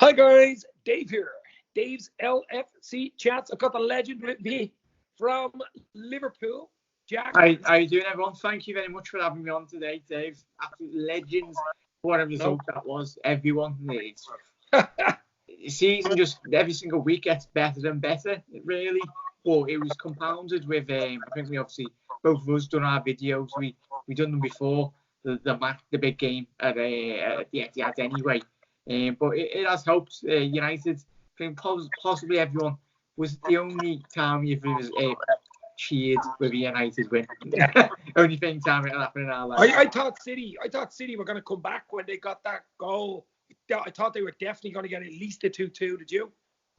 Hi guys, Dave here. Dave's LFC chats. I've got the legend with me from Liverpool, Jack. How you doing, everyone? Thank you very much for having me on today, Dave. Absolute legends. What a result that was. Everyone needs. The season just every single week gets better and better, really. But it was compounded with, I think we obviously, both of us done our videos. We done them before the big game at the Etihad anyway. But it has helped United. I think possibly everyone was the only time you've cheered with a United win. Only time it happened in our life. I thought City were going to come back when they got that goal. I thought they were definitely going to get at least a 2-2. Did you?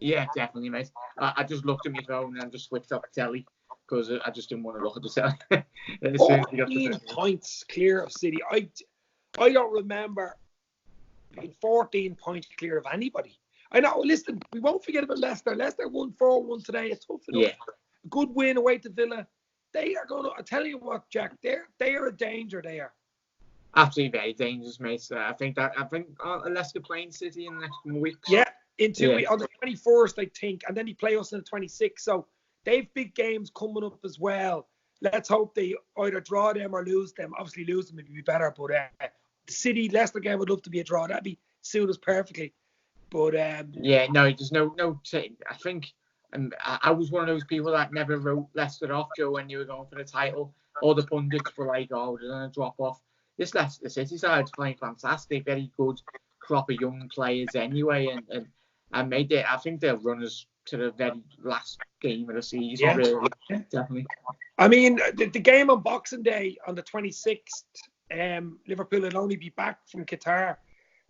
Yeah, definitely, mate. I just looked at my phone and just switched off the telly because I just didn't want to look at the telly. 14 points clear of City. I don't remember being 14 points clear of anybody. I know. Listen, we won't forget about Leicester. Leicester won 4-1 today. It's tough enough. Yeah. A good win away to Villa. They are going to. I tell you what, Jack. They are a danger. They are. Absolutely very dangerous, mate. I think Leicester playing City in the next weeks. Yeah, in 2 weeks on the 21st, I think, and then they play us on the 26th. So they've big games coming up as well. Let's hope they either draw them or lose them. Obviously, lose them would be better, but the City Leicester game would love to be a draw. That'd be suit us perfectly. But yeah, no, there's no. I think I was one of those people that never wrote Leicester off, Joe, when you were going for the title. All the pundits were like, "Oh, they're going to drop off." This Leicester City side is playing fantastic, very good crop of young players anyway, and made it. I think they'll run us to the very last game of the season. Yeah, really. Definitely. I mean, the game on Boxing Day on the 26th, Liverpool will only be back from Qatar.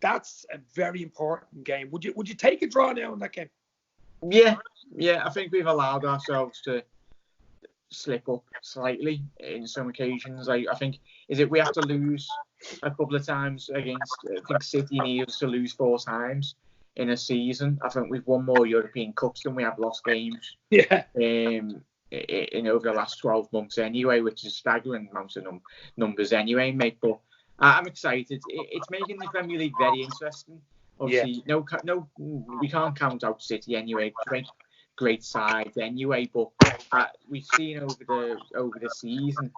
That's a very important game. Would you take a draw now in that game? Yeah. I think we've allowed ourselves to slip up slightly in some occasions. I think we have to lose a couple of times against. I think City needs to lose 4 times in a season. I think we've won more European Cups than we have lost games. Yeah. In over the last 12 months anyway, which is staggering amounts of numbers anyway, mate. But I'm excited. It's making the Premier League very interesting. Obviously, no, we can't count out City anyway. Great side anyway, but we've seen over the season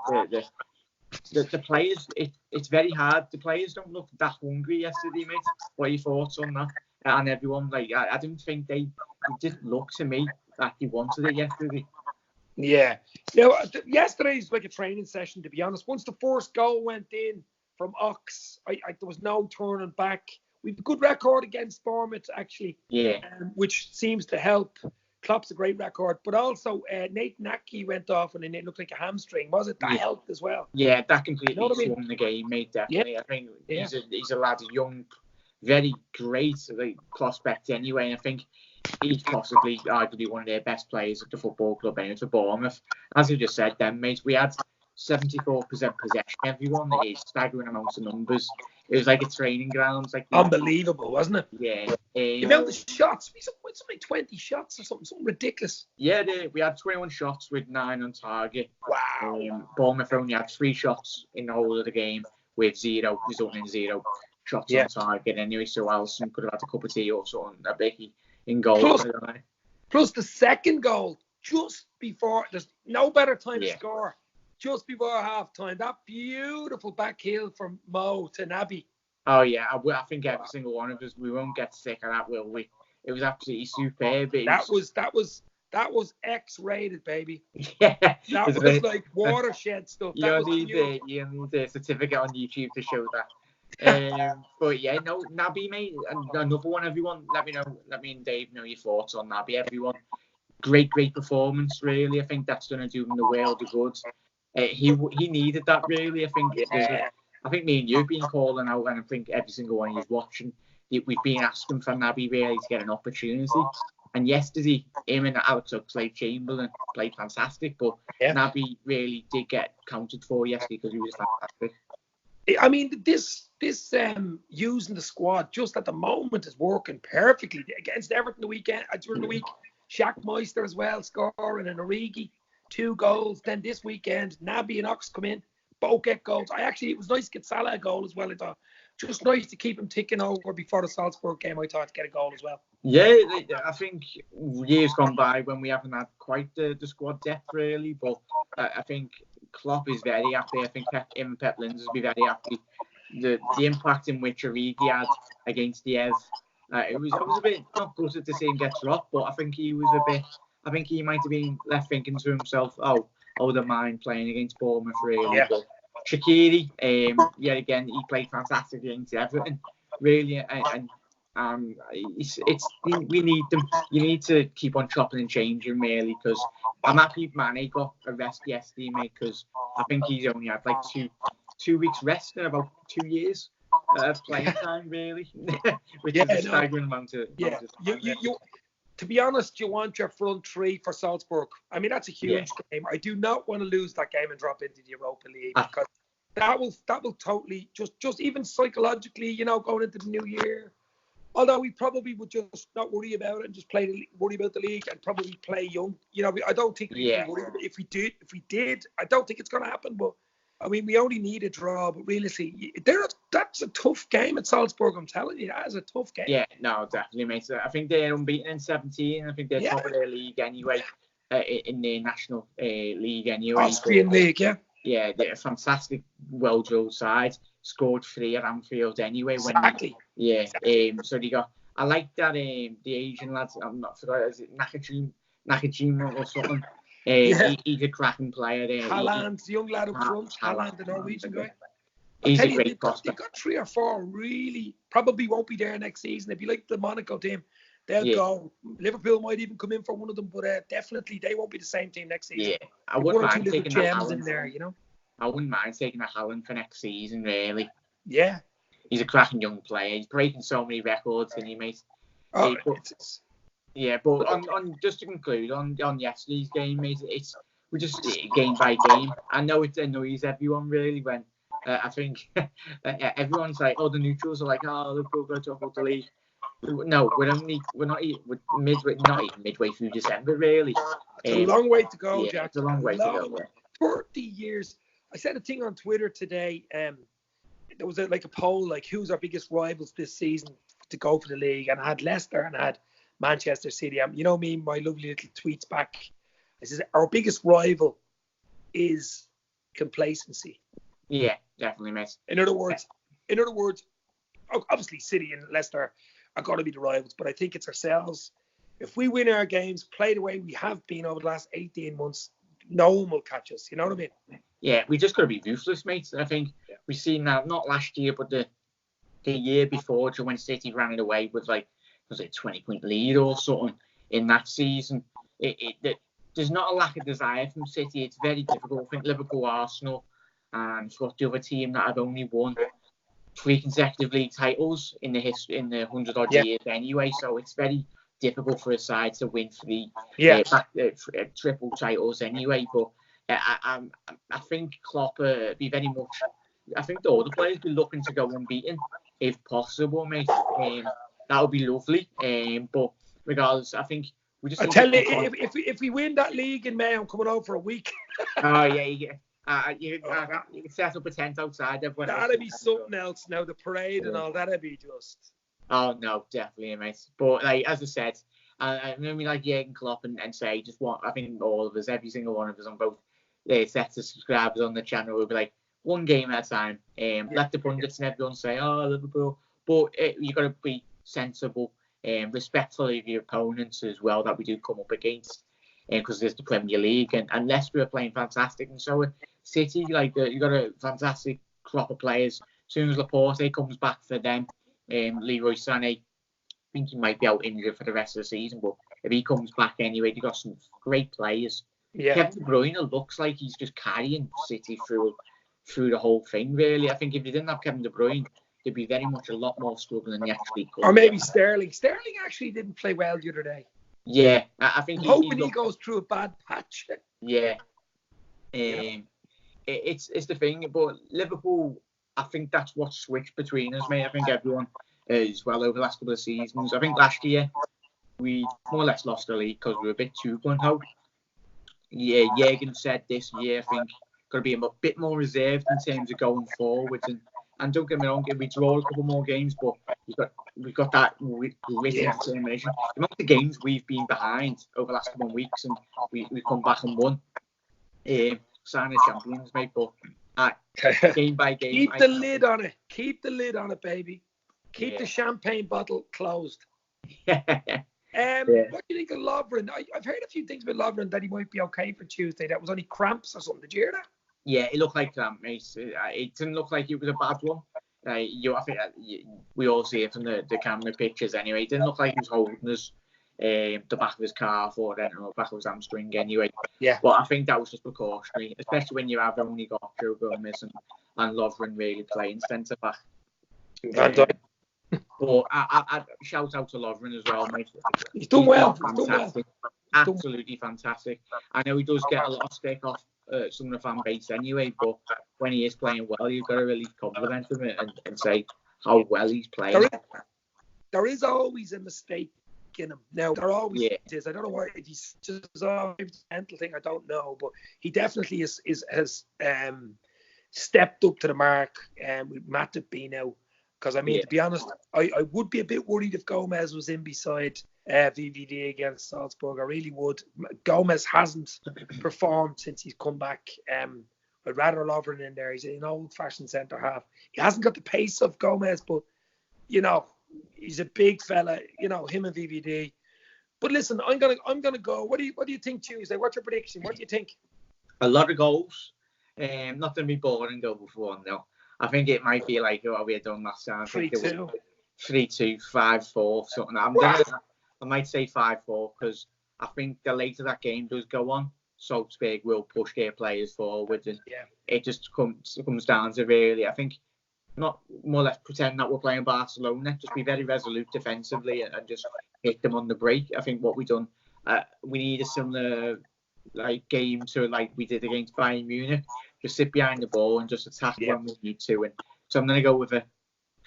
the players. It's very hard. The players don't look that hungry yesterday, mate. What are your thoughts on that? And everyone, I didn't think they didn't look to me like they wanted it yesterday. Yeah. Yesterday's like a training session, to be honest. Once the first goal went in from Ox, there was no turning back. We've a good record against Bournemouth, actually. Yeah. Which seems to help. Klopp's a great record, but also Nathan Ake went off and it looked like a hamstring. Was it? That helped as well. Yeah, that completely swung the game, mate. Definitely. Yeah. I think he's a lad, a young, very great prospect anyway. And I think he's possibly arguably one of their best players at the football club anyway for Bournemouth. As you just said, then, mate, we had 74% possession. Everyone, is staggering amounts of numbers. It was like a training ground. Unbelievable, wasn't it? Yeah. The amount of shots, something 20 shots or something ridiculous. Yeah, we had 21 shots with 9 on target. Wow. Bournemouth only had 3 shots in the whole of the game with 0, resulting in 0 shots on target anyway. So Alisson could have had a cup of tea or something, a biggie in goal. Plus the second goal, just before, there's no better time to score. Just before half time, that beautiful back heel from Mo to Naby. Oh yeah, I think every single one of us, we won't get sick of that, will we? It was absolutely superb. That was X-rated, baby. Yeah, that was like watershed stuff. You need a certificate on YouTube to show that. But yeah, no, Naby, mate, another one. Everyone, let me and Dave know your thoughts on Naby. Everyone, great performance. Really, I think that's going to do him the world of good. He needed that, really. I think me and you have been calling out, and I think every single one who's watching, we've been asking for Naby really to get an opportunity. And yesterday, him and Alex Oxlade-Chamberlain played fantastic, but Naby really did get counted for yesterday because he was fantastic. I mean, this using the squad just at the moment is working perfectly. Against Everton during the week, Jack Meister as well scoring, and Origi 2 goals. Then this weekend, Naby and Ox come in, both get goals. It was nice to get Salah a goal as well. I thought just nice to keep him ticking over before the Salzburg game, I thought, to get a goal as well. Yeah, I think years gone by when we haven't had quite the squad depth, really, but I think Klopp is very happy. I think him and Pep Linders will be very happy. The impact in which Origi had against Diev, I was a bit not gutted to see him get dropped, but I think he might have been left thinking to himself, I wouldn't mind playing against Bournemouth, really. Yeah. But Shaqiri, yet again, he played fantastic against Everton, really, and we need them. You need to keep on chopping and changing, really, because I'm happy Mane got a rest yesterday, mate, because I think he's only had like two weeks rest in about 2 years of playing time, really, which is a staggering amount of time. You, to be honest, you want your front three for Salzburg. I mean, that's a huge game. I do not want to lose that game and drop into the Europa League, because that will totally just even psychologically, going into the new year. Although we probably would just not worry about it and just worry about the league and probably play young. I don't think we worry about it. If we did, I don't think it's going to happen. But I mean, we only need a draw. But realistically, that's a tough game at Salzburg. I'm telling you, that is a tough game. Yeah, no, definitely, mate. I think they're unbeaten in 17. I think they're top of their league anyway, in their national league anyway. Austrian league, yeah. Yeah, they're a fantastic, well-drilled side. Scored 3 at Anfield anyway. Exactly. So they got. I like that. The Asian lads. I'm not forgot. Is it Nakajima or something? He's a cracking player. Haaland, the young lad up front. Haaland, the Norwegian guy. He's a great prospect. They've got 3 or 4 really probably won't be there next season. If you like the Monaco team, they'll go. Liverpool might even come in for one of them, but definitely they won't be the same team next season. Yeah, I wouldn't mind taking gems in there, I wouldn't mind taking a Haaland for next season, really. Yeah. He's a cracking young player. He's breaking so many records, isn't he, mate? But on just to conclude on yesterday's game, mate, we're just game by game. I know it annoys everyone really when I think everyone's like, the neutrals are like, Liverpool go to the league. No, we're not even midway through December, really. It's a long way to go, Jack. It's a long way to go. 30 years. I said a thing on Twitter today. There was a poll, like, who's our biggest rivals this season to go for the league, and I had Leicester and I had Manchester City. Me, my lovely little tweets back. I said our biggest rival is complacency. Yeah, definitely, mate. In other words, obviously City and Leicester are going to be the rivals, but I think it's ourselves. If we win our games, play the way we have been over the last 18 months, no one will catch us. You know what I mean? Yeah, we just got to be ruthless, mate. I think we've seen that not last year, but the year before, when City ran it away with was it a 20-point lead or something in that season. There's not a lack of desire from City. It's very difficult. I think Liverpool, Arsenal, and what's the other team that have only won 3 consecutive league titles in the 100-odd years anyway. So it's very difficult for a side to win 3 triple titles anyway. But I think Klopp be very much. I think the other players be looking to go unbeaten if possible, mate. That would be lovely. But regardless, I think we just. I tell you, if we win that league in May, I'm coming out for a week. Oh yeah. You can set up a tent outside. That'd be something else now. The parade and all that'd be just. Oh no, definitely, mate. But as I said, I mean, Jurgen Klopp and say just what I think all of us, every single one of us on both sets of subscribers on the channel will be like one game at a time. Let the pundits and everyone say, Liverpool, but you got to be sensible, respectful of your opponents as well that we do come up against. Because there's the Premier League and Leicester are playing fantastic, and so City, you got a fantastic crop of players. As soon as Laporte comes back for them, Leroy Sané, I think he might be out injured for the rest of the season, but if he comes back anyway, they got some great players. Yeah. Kevin De Bruyne looks like he's just carrying City through the whole thing. Really, I think if you didn't have Kevin De Bruyne, there'd be very much a lot more struggle than the actually could. Or maybe Sterling. Sterling actually didn't play well the other day. Yeah, I think I'm hoping he goes through a bad patch. Yeah. It's the thing, but Liverpool, I think that's what switched between us, mate. I think everyone as well over the last couple of seasons. I think last year we more or less lost the league because we were a bit too gung-ho. Yeah, Jurgen said this year, I think, got to be a bit more reserved in terms of going forward And don't get me wrong, we draw a couple more games, but we've got that grit and determination. The amount of games we've been behind over the last couple of weeks, and we come back and won. Sign of champions, mate. But game by game, keep the lid on it. Keep the lid on it, baby. Keep the champagne bottle closed. What do you think of Lovren? I've heard a few things about Lovren that he might be okay for Tuesday. That was only cramps or something. Did you hear that? Yeah, it looked like cramp, mate. It didn't look like it was a bad one. I think we all see it from the camera pictures anyway. It didn't look like he was holding us the back of his calf or the back of his hamstring anyway. Yeah. But I think that was just precautionary, especially when you have only got Joe Gomez and Lovren really playing centre back. But I shout out to Lovren as well, mate. He's done well. Fantastic. Absolutely fantastic. I know he does get a lot of stick off some of the fan base anyway, but when he is playing well, you've got to really compliment him and say how well he's playing. There is always a mistake in him. Now, there always is. I don't know why. If he's just a mental thing, I don't know. But he definitely has stepped up to the mark with Matip being out. Because, I mean, to be honest, I would be a bit worried if Gomez was in beside VVD against Salzburg. I really would. Gomez hasn't performed since he's come back. I'd rather Lovren in there. He's an old-fashioned centre-half. He hasn't got the pace of Gomez, but, he's a big fella. Him and VVD. But listen, I'm gonna go. What do you think Tuesday? What's your prediction? What do you think? A lot of goals. Not going to be boring goal for 1-0. I think it might be like what we had done last time. 3-2. 3-2, 5-4, something. I might say 5-4 because I think the later that game does go on, Salzburg will push their players forward, and it just comes down to really, I think, not more or less pretend that we're playing Barcelona, just be very resolute defensively and just hit them on the break. I think what we've done, we need a similar game to like we did against Bayern Munich. Just sit behind the ball and just attack when we need to. And so I'm going to go with a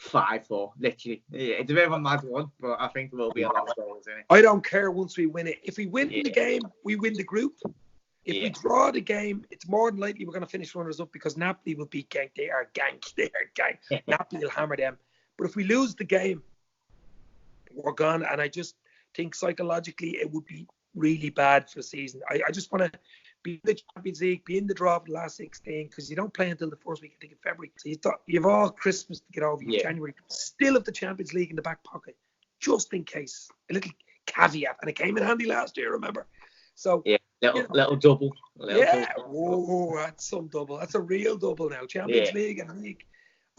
5-4, literally. It's a bit of a mad one, but I think there will be a lot of goals in it. I don't care once we win it. If we win the game, we win the group. If we draw the game, it's more than likely we're going to finish runners up because Napoli will beat Genk. They are gang. Napoli will hammer them. But if we lose the game, we're gone. And I just think psychologically it would be really bad for the season. I just want to be in the Champions League, be in the draw for the last 16, because you don't play until the first week, I think, in February. So you've all Christmas to get over, January. Still have the Champions League in the back pocket, just in case. A little caveat, and it came in handy last year, remember? So little double. Oh, that's some double. That's a real double now. Champions League and league.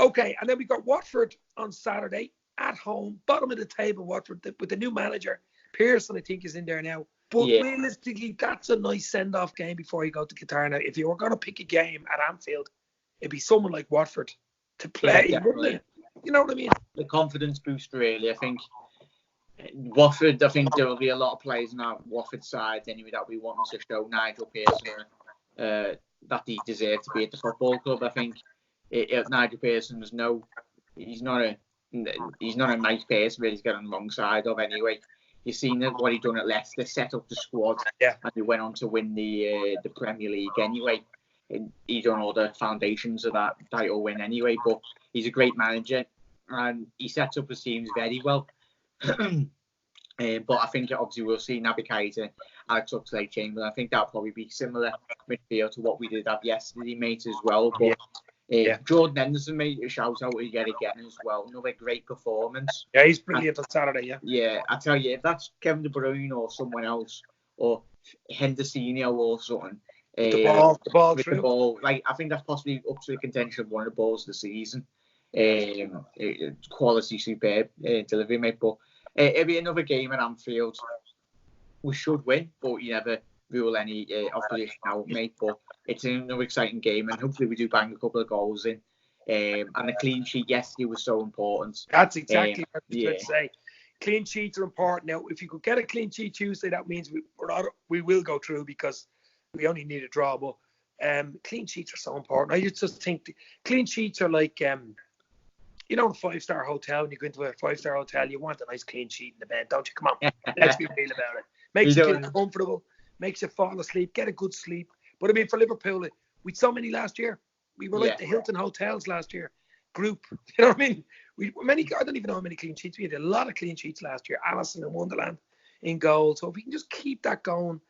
Okay, and then we got Watford on Saturday at home, bottom of the table. Watford with the new manager Pearson, I think, is in there now. But realistically, that's a nice send-off game before you go to Qatar. Now, if you were going to pick a game at Anfield, it'd be someone like Watford to play. You know what I mean? The confidence boost, really. I think Watford, there will be a lot of players in our Watford side anyway that we want to show Nigel Pearson that he deserves to be at the football club. I think Nigel Pearson he's not a nice person, but he's got on the wrong side of anyway. You've seen what he done at Leicester, set up the squad, and he went on to win the Premier League anyway. He done all the foundations of that title win anyway, but he's a great manager and he sets up his teams very well. But I think obviously we'll see Naby Keita, Alex Oxlade-Chamberlain. I think that'll probably be similar midfield to what we did have yesterday, mate, as well. But Jordan Henderson, mate, a shout out yet again as well. Another great performance. Yeah, he's brilliant on Saturday, Yeah, I tell you, if that's Kevin De Bruyne or someone else, or Hendersinho or something, the ball through. I think that's possibly up to the contention of one of the balls of the season. Quality, superb delivery, mate. But it'll be another game at Anfield. We should win, but you never rule any opposition out, mate. But it's another exciting game, and hopefully we do bang a couple of goals in. And the clean sheet yesterday was so important. That's exactly what I was going to say. Clean sheets are important. Now, if you could get a clean sheet Tuesday, that means we will go through because we only need a draw. But clean sheets are so important. I just think clean sheets are like, a 5-star hotel. When you go into a 5-star hotel, you want a nice clean sheet in the bed, don't you? Come on, let's be real about it. Makes you feel comfortable, makes you fall asleep, get a good sleep. But I mean, for Liverpool, we had so many last year. We were like the Hilton hotels last year. group. You know what I mean? I don't even know how many clean sheets we had. A lot of clean sheets last year. Allison and Wonderland in goal. So if we can just keep that going.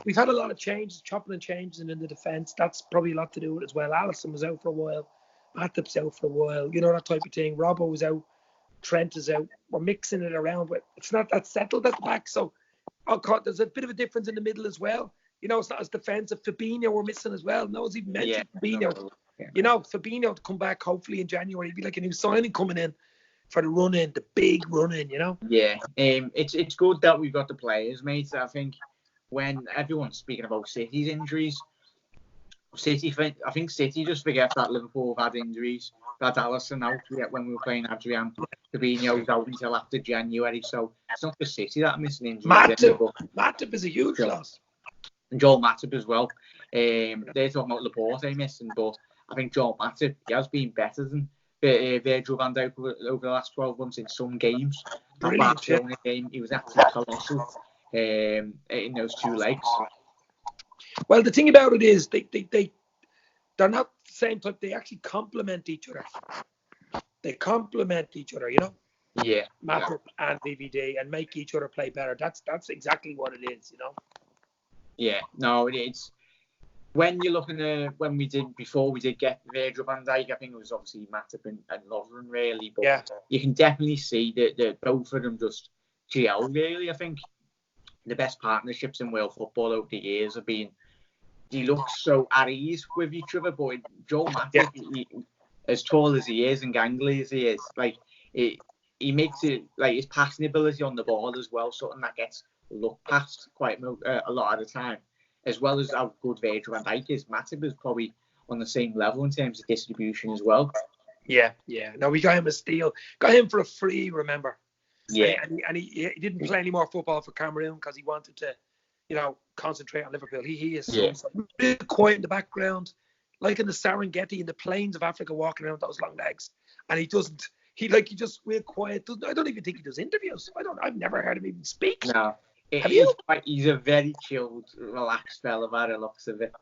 We've had a lot of changes, chopping and changing in the defence. That's probably a lot to do with it as well. Allison was out for a while. Matip's out for a while. You know, that type of thing. Robbo was out. Trent is out. We're mixing it around, but it's not that settled at the back. So there's a bit of a difference in the middle as well. You know, it's not as defensive. Fabinho we're missing as well. No one's even mentioned Fabinho. Yeah. You know, Fabinho to come back hopefully in January. He'd be like a new signing coming in for the run-in, the big run-in, you know? Yeah. It's good that we've got the players, mate. I think when everyone's speaking about City's injuries, I think City just forget that Liverpool have had injuries. That Allison out when we were playing Adrian. Fabinho's out until after January, so it's not just City that are missing injuries. Matip is a huge loss. And Joel Matip as well. They're talking about Laporte missing, but I think Joel Matip, he has been better than Virgil van Dijk over the last 12 months in some games. That Barcelona game, he was absolutely colossal in those two legs. Well, the thing about it is they're not the same type. They actually complement each other. They complement each other, you know? Yeah. Matip and VVD and make each other play better. That's exactly what it is, you know? Yeah, no, it's when you're looking at before we did get Virgil van Dijk, I think it was obviously Matip and Lovren really, but you can definitely see that both of them just gel really. I think the best partnerships in world football over the years have been, they look so at ease with each other, but Joel Matip, he, as tall as he is and gangly as he is, like he makes it, like his passing ability on the ball as well, something that gets looked past quite a lot of the time, as well as how good Virgil van Dijk is. Matip is probably on the same level in terms of distribution as well. Yeah. No, we got him a steal. Got him for a free, remember? Yeah. And he didn't play any more football for Cameroon because he wanted to, you know, concentrate on Liverpool. He is really quiet in the background, like in the Serengeti, in the plains of Africa, walking around with those long legs. And he doesn't. He just real quiet. I don't even think he does interviews. I've never heard him even speak. No. Have you? He's a very chilled, relaxed fella by the looks of it.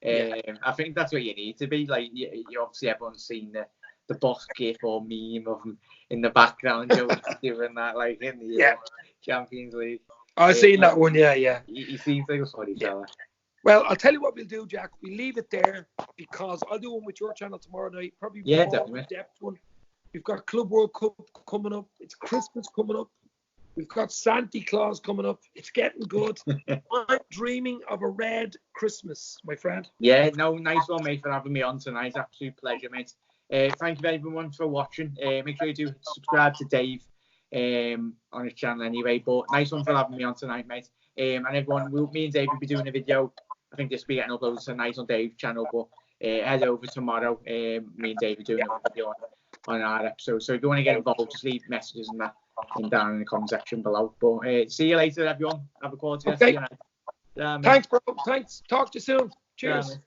I think that's what you need to be. Like, you obviously everyone's seen the boss gif or meme of him in the background doing that, like in the Champions League. I've seen that one, yeah. He seems like a funny fella. Well, I'll tell you what we'll do, Jack. We leave it there because I'll do one with your channel tomorrow night. Probably more in-depth one. We've got Club World Cup coming up. It's Christmas coming up. We've got Santa Claus coming up. It's getting good. I'm dreaming of a red Christmas, my friend. Yeah, no, nice one, mate, for having me on tonight. Absolute pleasure, mate. Thank you everyone for watching. Make sure you do subscribe to Dave on his channel anyway. But nice one for having me on tonight, mate. And everyone, me and Dave will be doing a video. I think this will be getting uploaded tonight on Dave's channel, but head over tomorrow. Me and Dave are doing a video on our episode. So if you want to get involved, just leave messages and that down in the comment section below. But see you later, everyone. Have a quality rest of your night. Thanks, bro. Thanks. Talk to you soon. Cheers.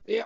Yeah.